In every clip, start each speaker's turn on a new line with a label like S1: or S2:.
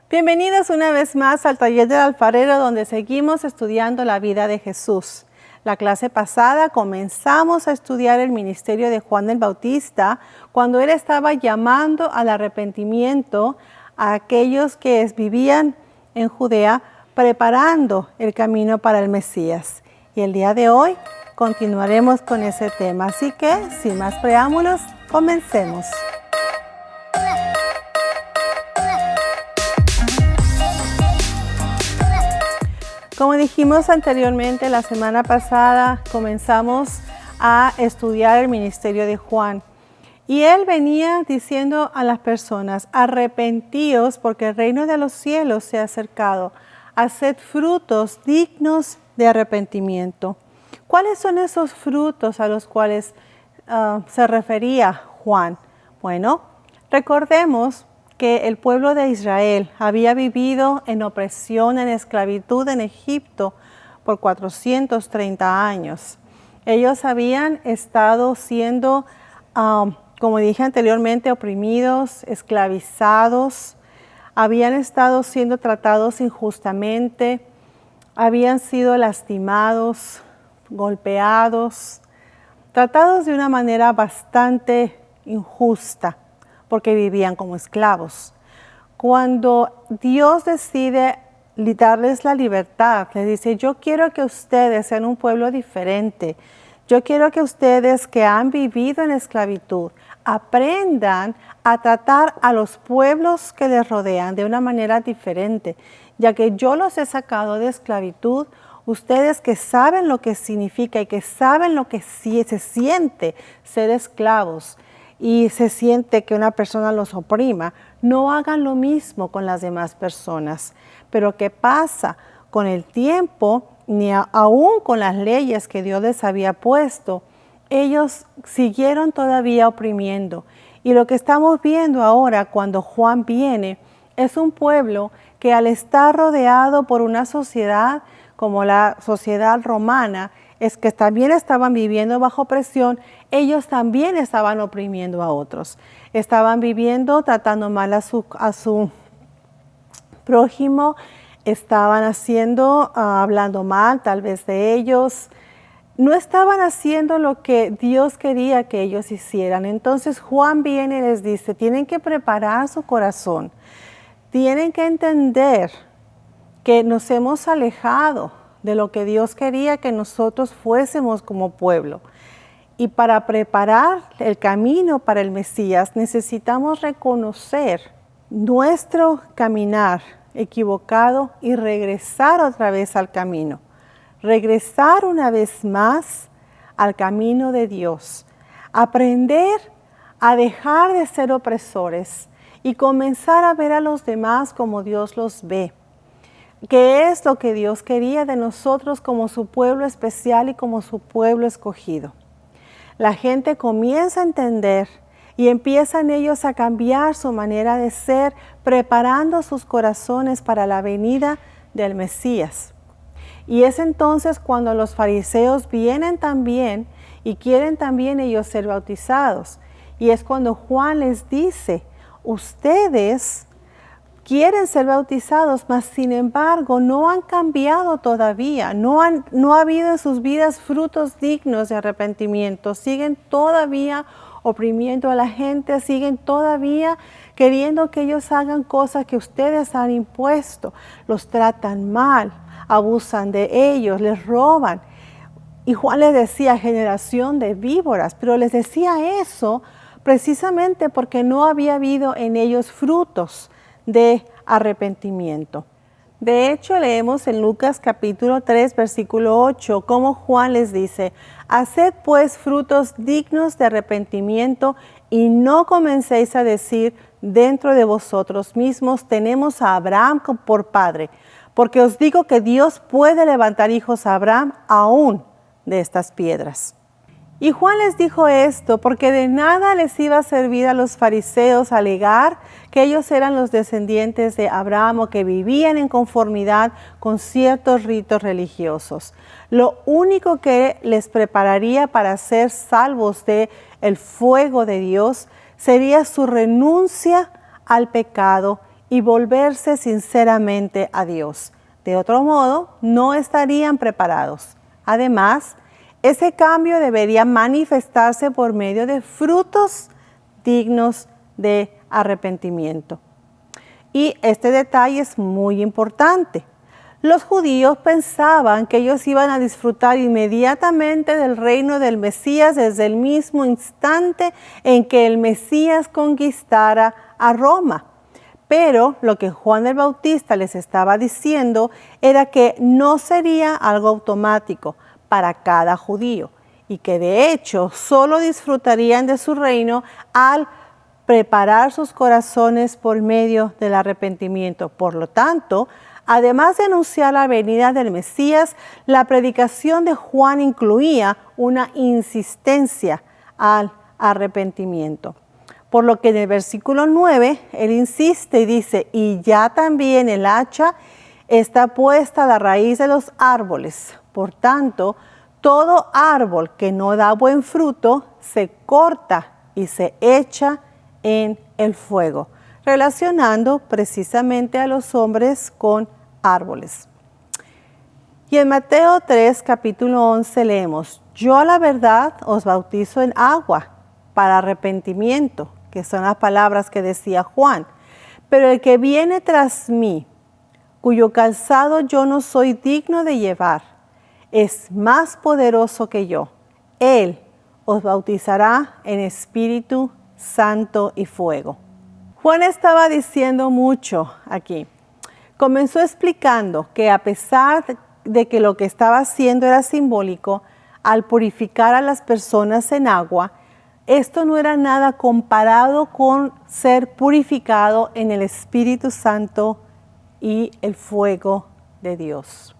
S1: Bienvenidos una vez más al Taller del Alfarero, donde seguimos estudiando la vida de Jesús. La clase pasada comenzamos a estudiar el ministerio de Juan el Bautista cuando él estaba llamando al arrepentimiento a aquellos que vivían en Judea, preparando el camino para el Mesías. Y el día de hoy continuaremos con ese tema. Así que, sin más preámbulos, comencemos. Como dijimos anteriormente, la semana pasada comenzamos a estudiar el ministerio de Juan. Y él venía diciendo a las personas: arrepentíos porque el reino de los cielos se ha acercado. Haced frutos dignos de arrepentimiento. ¿Cuáles son esos frutos a los cuales se refería Juan? Bueno, recordemos que el pueblo de Israel había vivido en opresión, en esclavitud en Egipto por 430 años. Ellos habían estado siendo, como dije anteriormente, oprimidos, esclavizados, habían estado siendo tratados injustamente, habían sido lastimados, golpeados, tratados de una manera bastante injusta, porque vivían como esclavos. Cuando Dios decide darles la libertad, les dice: yo quiero que ustedes sean un pueblo diferente. Yo quiero que ustedes que han vivido en esclavitud aprendan a tratar a los pueblos que les rodean de una manera diferente, ya que yo los he sacado de esclavitud. Ustedes que saben lo que significa y que saben lo que se siente ser esclavos, y se siente que una persona los oprima, no hagan lo mismo con las demás personas. Pero ¿qué pasa? Con el tiempo, ni aún con las leyes que Dios les había puesto, ellos siguieron todavía oprimiendo. Y lo que estamos viendo ahora cuando Juan viene es un pueblo que, al estar rodeado por una sociedad como la sociedad romana, es que también estaban viviendo bajo presión, ellos también estaban oprimiendo a otros. Estaban viviendo, tratando mal a su prójimo, estaban hablando mal tal vez de ellos. No estaban haciendo lo que Dios quería que ellos hicieran. Entonces Juan viene y les dice: tienen que preparar su corazón. Tienen que entender que nos hemos alejado de lo que Dios quería que nosotros fuésemos como pueblo. Y para preparar el camino para el Mesías necesitamos reconocer nuestro caminar equivocado y regresar otra vez al camino. Regresar una vez más al camino de Dios. Aprender a dejar de ser opresores y comenzar a ver a los demás como Dios los ve. ¿Qué es lo que Dios quería de nosotros como su pueblo especial y como su pueblo escogido? La gente comienza a entender y empiezan ellos a cambiar su manera de ser, preparando sus corazones para la venida del Mesías. Y es entonces cuando los fariseos vienen también y quieren también ellos ser bautizados. Y es cuando Juan les dice: ustedes quieren ser bautizados, mas sin embargo no han cambiado todavía, no ha habido en sus vidas frutos dignos de arrepentimiento, siguen todavía oprimiendo a la gente, siguen todavía queriendo que ellos hagan cosas que ustedes han impuesto, los tratan mal, abusan de ellos, les roban. Y Juan les decía: generación de víboras, pero les decía eso precisamente porque no había habido en ellos frutos de arrepentimiento. De hecho, leemos en Lucas capítulo 3, versículo 8, como Juan les dice: haced pues frutos dignos de arrepentimiento y no comencéis a decir dentro de vosotros mismos: tenemos a Abraham por padre, porque os digo que Dios puede levantar hijos a Abraham aún de estas piedras. Y Juan les dijo esto porque de nada les iba a servir a los fariseos alegar que ellos eran los descendientes de Abraham o que vivían en conformidad con ciertos ritos religiosos. Lo único que les prepararía para ser salvos del fuego de Dios sería su renuncia al pecado y volverse sinceramente a Dios. De otro modo, no estarían preparados. Además, ese cambio debería manifestarse por medio de frutos dignos de arrepentimiento. Y este detalle es muy importante. Los judíos pensaban que ellos iban a disfrutar inmediatamente del reino del Mesías desde el mismo instante en que el Mesías conquistara a Roma. Pero lo que Juan el Bautista les estaba diciendo era que no sería algo automático para cada judío y que de hecho solo disfrutarían de su reino al preparar sus corazones por medio del arrepentimiento. Por lo tanto, además de anunciar la venida del Mesías, la predicación de Juan incluía una insistencia al arrepentimiento. Por lo que en el versículo 9, él insiste y dice, y ya también el hacha está puesta a la raíz de los árboles. Por tanto, todo árbol que no da buen fruto se corta y se echa en el fuego, relacionando precisamente a los hombres con árboles. Y en Mateo 3, capítulo 11 leemos, yo a la verdad os bautizo en agua para arrepentimiento, que son las palabras que decía Juan, pero el que viene tras mí, cuyo calzado yo no soy digno de llevar, es más poderoso que yo. Él os bautizará en Espíritu Santo y fuego. Juan estaba diciendo mucho aquí. Comenzó explicando que a pesar de que lo que estaba haciendo era simbólico, al purificar a las personas en agua, esto no era nada comparado con ser purificado en el Espíritu Santo y el fuego de Dios.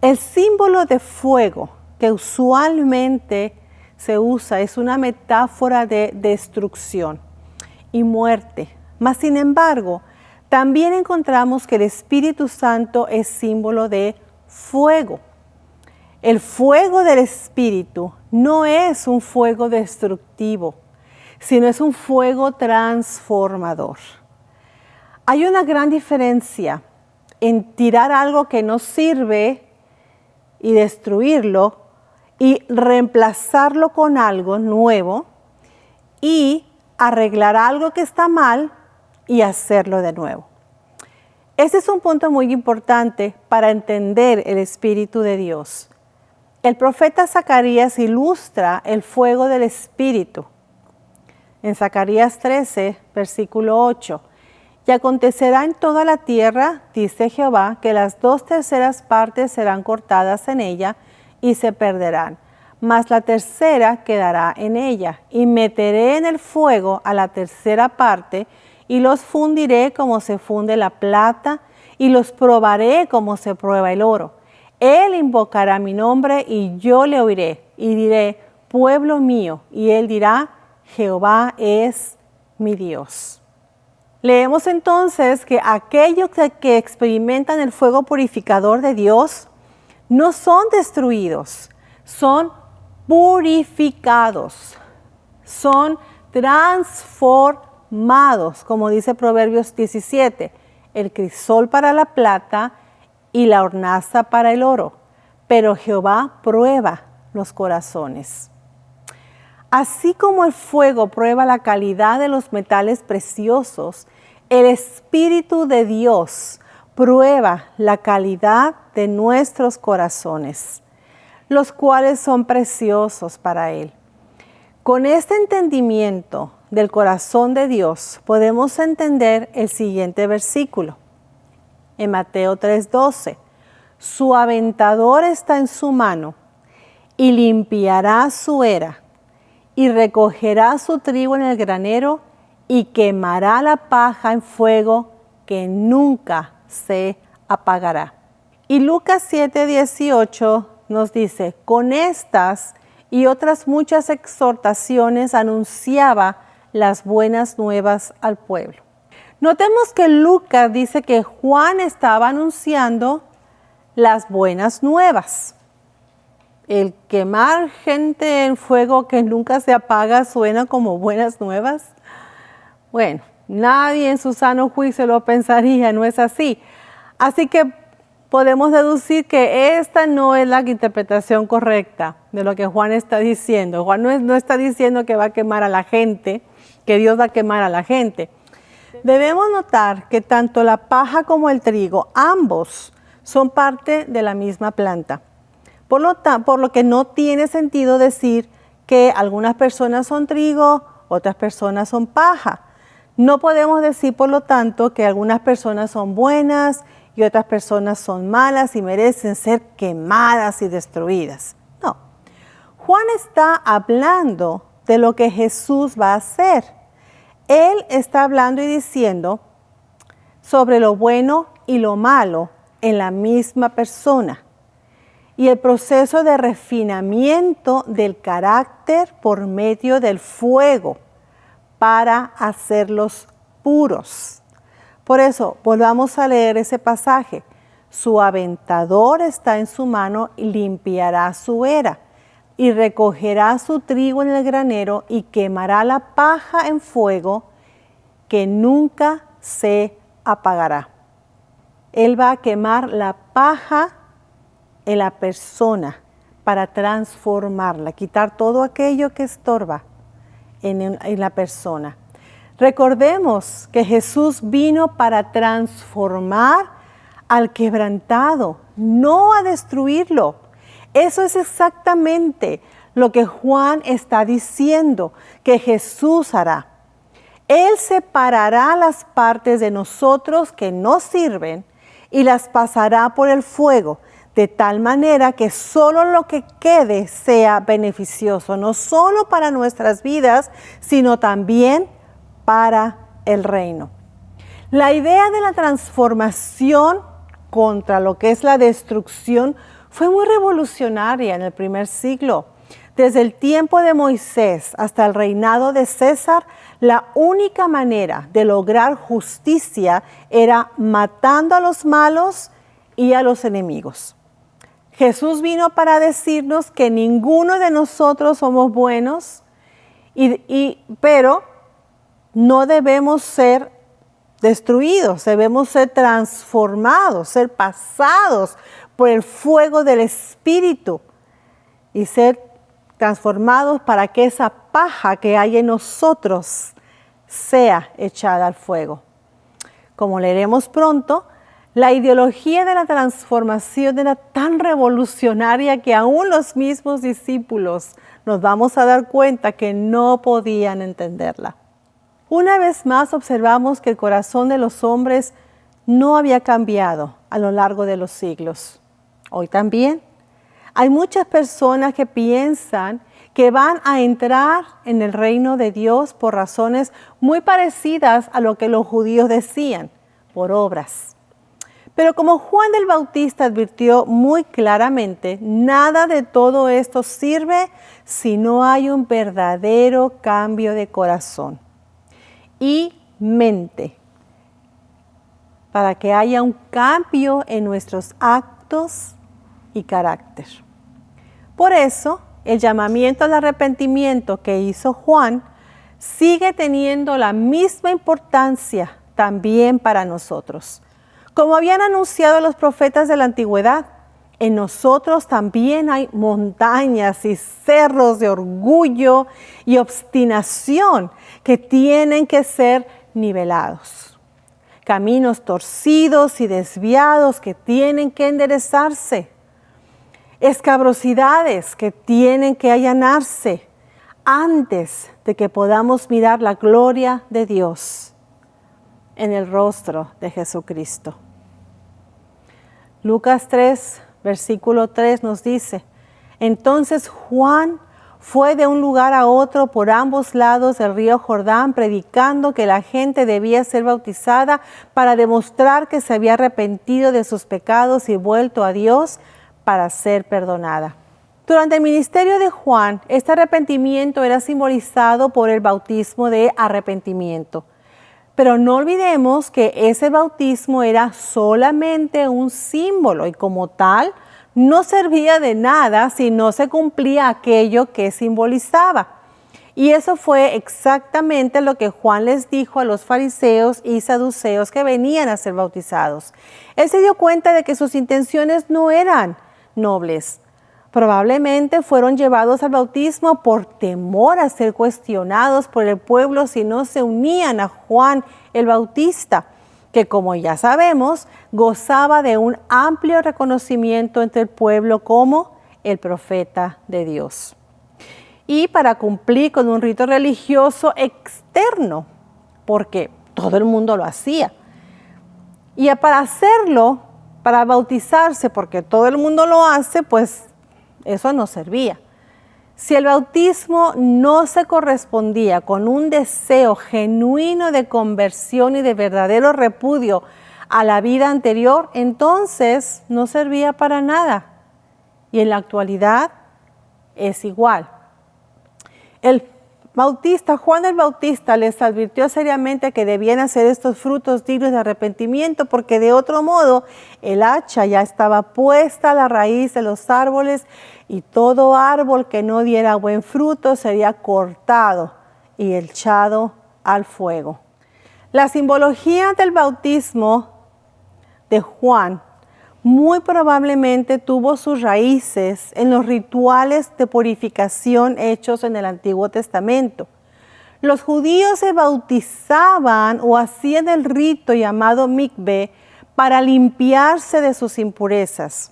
S1: El símbolo de fuego que usualmente se usa es una metáfora de destrucción y muerte. Mas, sin embargo, también encontramos que el Espíritu Santo es símbolo de fuego. El fuego del Espíritu no es un fuego destructivo, sino es un fuego transformador. Hay una gran diferencia en tirar algo que no sirve y destruirlo y reemplazarlo con algo nuevo y arreglar algo que está mal y hacerlo de nuevo. Este es un punto muy importante para entender el Espíritu de Dios. El profeta Zacarías ilustra el fuego del Espíritu. En Zacarías 13, versículo 8, y acontecerá en toda la tierra, dice Jehová, que las 2/3 partes serán cortadas en ella y se perderán, mas la tercera quedará en ella, y meteré en el fuego a la tercera parte, y los fundiré como se funde la plata, y los probaré como se prueba el oro. Él invocará mi nombre, y yo le oiré, y diré, pueblo mío, y él dirá, Jehová es mi Dios. Leemos entonces que aquellos que experimentan el fuego purificador de Dios no son destruidos, son purificados, son transformados, como dice Proverbios 17, el crisol para la plata y la hornaza para el oro, pero Jehová prueba los corazones. Así como el fuego prueba la calidad de los metales preciosos, el Espíritu de Dios prueba la calidad de nuestros corazones, los cuales son preciosos para Él. Con este entendimiento del corazón de Dios podemos entender el siguiente versículo. En Mateo 3:12, su aventador está en su mano y limpiará su era y recogerá su trigo en el granero y quemará la paja en fuego que nunca se apagará. Y Lucas 7:18 nos dice, con estas y otras muchas exhortaciones anunciaba las buenas nuevas al pueblo. Notemos que Lucas dice que Juan estaba anunciando las buenas nuevas. El quemar gente en fuego que nunca se apaga suena como buenas nuevas. Bueno, Nadie en su sano juicio lo pensaría, no es así. Así que podemos deducir que esta no es la interpretación correcta de lo que Juan está diciendo. Juan no está diciendo que va a quemar a la gente, que Dios va a quemar a la gente. Debemos notar que tanto la paja como el trigo, ambos son parte de la misma planta. Por lo que no tiene sentido decir que algunas personas son trigo, otras personas son paja. No podemos decir, por lo tanto, que algunas personas son buenas y otras personas son malas y merecen ser quemadas y destruidas. No. Juan está hablando de lo que Jesús va a hacer. Él está hablando y diciendo sobre lo bueno y lo malo en la misma persona y el proceso de refinamiento del carácter por medio del fuego para hacerlos puros. Por eso, volvamos a leer ese pasaje. Su aventador está en su mano y limpiará su era, y recogerá su trigo en el granero y quemará la paja en fuego que nunca se apagará. Él va a quemar la paja en la persona para transformarla, quitar todo aquello que estorba en la persona. Recordemos que Jesús vino para transformar al quebrantado, no a destruirlo. Eso es exactamente lo que Juan está diciendo que Jesús hará. Él separará las partes de nosotros que no sirven y las pasará por el fuego, de tal manera que solo lo que quede sea beneficioso, no solo para nuestras vidas, sino también para el reino. La idea de la transformación contra lo que es la destrucción fue muy revolucionaria en el primer siglo. Desde el tiempo de Moisés hasta el reinado de César, la única manera de lograr justicia era matando a los malos y a los enemigos. Jesús vino para decirnos que ninguno de nosotros somos buenos, pero no debemos ser destruidos, debemos ser transformados, ser pasados por el fuego del Espíritu y ser transformados para que esa paja que hay en nosotros sea echada al fuego. Como leeremos pronto, la ideología de la transformación era tan revolucionaria que aún los mismos discípulos nos vamos a dar cuenta que no podían entenderla. Una vez más observamos que el corazón de los hombres no había cambiado a lo largo de los siglos. Hoy también hay muchas personas que piensan que van a entrar en el reino de Dios por razones muy parecidas a lo que los judíos decían, por obras. Pero como Juan el Bautista advirtió muy claramente, nada de todo esto sirve si no hay un verdadero cambio de corazón y mente, para que haya un cambio en nuestros actos y carácter. Por eso, el llamamiento al arrepentimiento que hizo Juan sigue teniendo la misma importancia también para nosotros. Como habían anunciado los profetas de la antigüedad, en nosotros también hay montañas y cerros de orgullo y obstinación que tienen que ser nivelados. Caminos torcidos y desviados que tienen que enderezarse. Escabrosidades que tienen que allanarse antes de que podamos mirar la gloria de Dios en el rostro de Jesucristo. Lucas 3, versículo 3 nos dice: entonces Juan fue de un lugar a otro por ambos lados del río Jordán, predicando que la gente debía ser bautizada para demostrar que se había arrepentido de sus pecados y vuelto a Dios para ser perdonada. Durante el ministerio de Juan, este arrepentimiento era simbolizado por el bautismo de arrepentimiento. Pero no olvidemos que ese bautismo era solamente un símbolo y como tal no servía de nada si no se cumplía aquello que simbolizaba. Y eso fue exactamente lo que Juan les dijo a los fariseos y saduceos que venían a ser bautizados. Él se dio cuenta de que sus intenciones no eran nobles. Probablemente fueron llevados al bautismo por temor a ser cuestionados por el pueblo si no se unían a Juan el Bautista, que como ya sabemos, gozaba de un amplio reconocimiento entre el pueblo como el profeta de Dios. Y para cumplir con un rito religioso externo, porque todo el mundo lo hacía. Y para hacerlo, para bautizarse, porque todo el mundo lo hace, pues eso no servía. Si el bautismo no se correspondía con un deseo genuino de conversión y de verdadero repudio a la vida anterior, entonces no servía para nada. Y en la actualidad es igual. El Bautista, Juan el Bautista, les advirtió seriamente que debían hacer estos frutos dignos de arrepentimiento, porque de otro modo el hacha ya estaba puesta a la raíz de los árboles y todo árbol que no diera buen fruto sería cortado y echado al fuego. La simbología del bautismo de Juan muy probablemente tuvo sus raíces en los rituales de purificación hechos en el Antiguo Testamento. Los judíos se bautizaban o hacían el rito llamado mikve para limpiarse de sus impurezas.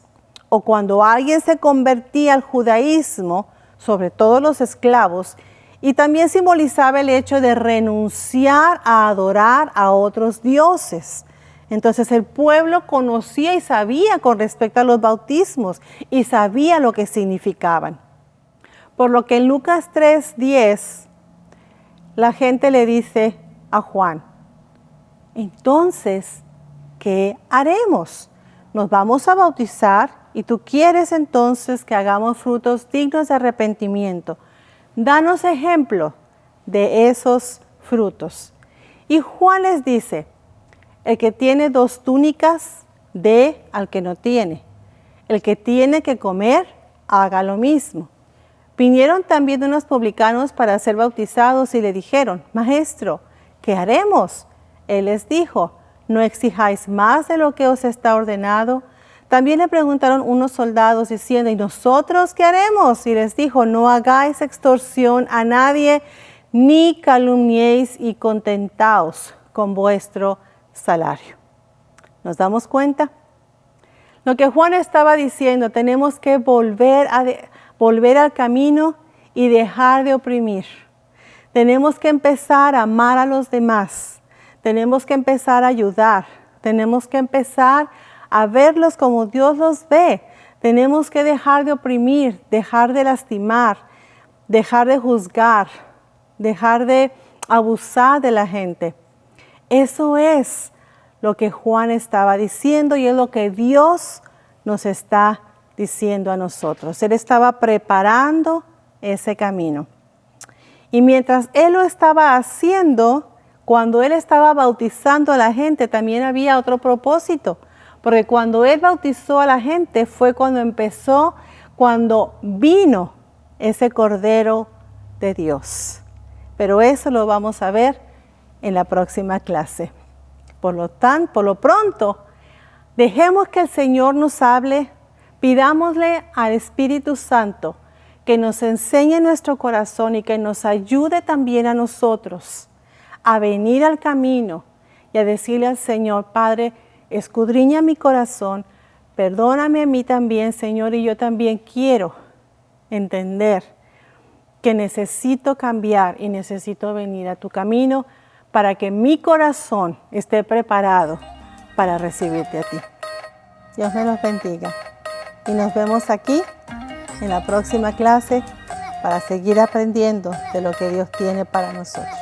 S1: O cuando alguien se convertía al judaísmo, sobre todo los esclavos, y también simbolizaba el hecho de renunciar a adorar a otros dioses. Entonces el pueblo conocía y sabía con respecto a los bautismos y sabía lo que significaban. Por lo que en Lucas 3:10 la gente le dice a Juan, entonces, ¿qué haremos? Nos vamos a bautizar y tú quieres entonces que hagamos frutos dignos de arrepentimiento. Danos ejemplo de esos frutos. Y Juan les dice, el que tiene 2 túnicas, dé al que no tiene. El que tiene que comer, haga lo mismo. Vinieron también unos publicanos para ser bautizados y le dijeron, Maestro, ¿qué haremos? Él les dijo, no exijáis más de lo que os está ordenado. También le preguntaron unos soldados diciendo, ¿y nosotros qué haremos? Y les dijo, no hagáis extorsión a nadie, ni calumniéis y contentaos con vuestro salario. ¿Nos damos cuenta? Lo que Juan estaba diciendo, tenemos que volver al camino y dejar de oprimir. Tenemos que empezar a amar a los demás. Tenemos que empezar a ayudar. Tenemos que empezar a verlos como Dios los ve. Tenemos que dejar de oprimir, dejar de lastimar, dejar de juzgar, dejar de abusar de la gente. Eso es lo que Juan estaba diciendo y es lo que Dios nos está diciendo a nosotros. Él estaba preparando ese camino. Y mientras Él lo estaba haciendo, cuando Él estaba bautizando a la gente, también había otro propósito. Porque cuando Él bautizó a la gente fue cuando vino ese Cordero de Dios. Pero eso lo vamos a ver en la próxima clase. Por lo pronto, dejemos que el Señor nos hable, pidámosle al Espíritu Santo que nos enseñe nuestro corazón y que nos ayude también a nosotros a venir al camino y a decirle al Señor, Padre, escudriña mi corazón, perdóname a mí también, Señor, y yo también quiero entender que necesito cambiar y necesito venir a tu camino para que mi corazón esté preparado para recibirte a ti. Dios me los bendiga. Y nos vemos aquí en la próxima clase para seguir aprendiendo de lo que Dios tiene para nosotros.